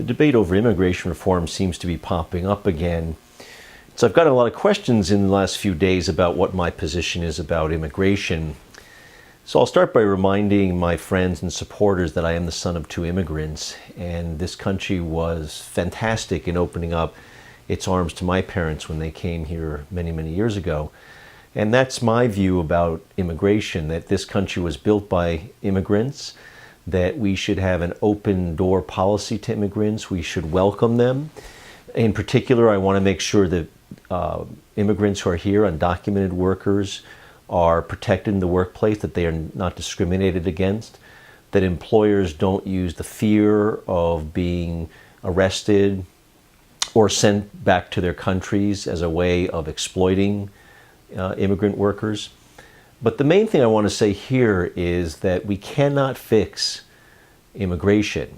The debate over immigration reform seems to be popping up again. So I've gotten a lot of questions in the last few days about what my position is about immigration. So I'll start by reminding my friends and supporters that I am the son of two immigrants, and this country was fantastic in opening up its arms to my parents when they came here many, many years ago. And that's my view about immigration, that this country was built by immigrants, that we should have an open door policy to immigrants. We should welcome them. In particular, I want to make sure that immigrants who are here, undocumented workers, are protected in the workplace, that they are not discriminated against, that employers don't use the fear of being arrested or sent back to their countries as a way of exploiting immigrant workers. But the main thing I want to say here is that we cannot fix immigration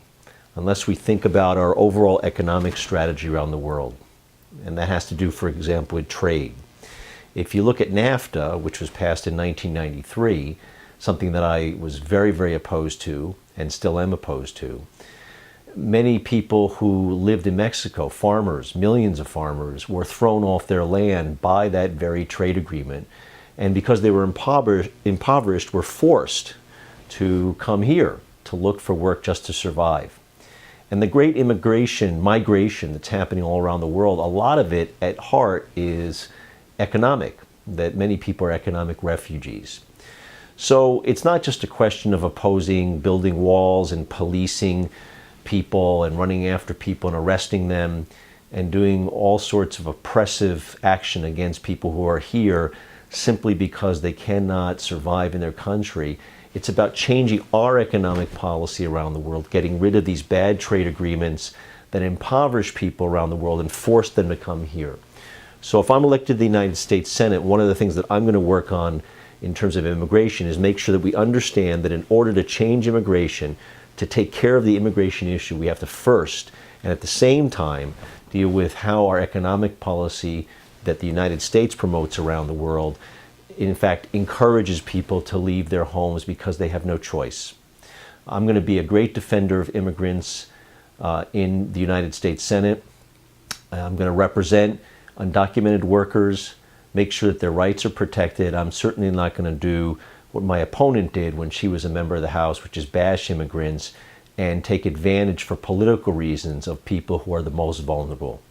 unless we think about our overall economic strategy around the world. And that has to do, for example, with trade. If you look at NAFTA, which was passed in 1993, something that I was very, very opposed to and still am opposed to, many people who lived in Mexico, farmers, millions of farmers, were thrown off their land by that very trade agreement. And because they were impoverished, were forced to come here to look for work just to survive. And the great migration that's happening all around the world, a lot of it at heart is economic, that many people are economic refugees. So it's not just a question of opposing building walls and policing people and running after people and arresting them and doing all sorts of oppressive action against people who are here simply because they cannot survive in their country. It's about changing our economic policy around the world, getting rid of these bad trade agreements that impoverish people around the world and force them to come here. So if I'm elected to the United States Senate, one of the things that I'm going to work on in terms of immigration is make sure that we understand that in order to change immigration, to take care of the immigration issue, we have to first, and at the same time, deal with how our economic policy that the United States promotes around the world, in fact, encourages people to leave their homes because they have no choice. I'm going to be a great defender of immigrants in the United States Senate. I'm going to represent undocumented workers, make sure that their rights are protected. I'm certainly not going to do what my opponent did when she was a member of the House, which is bash immigrants and take advantage for political reasons of people who are the most vulnerable.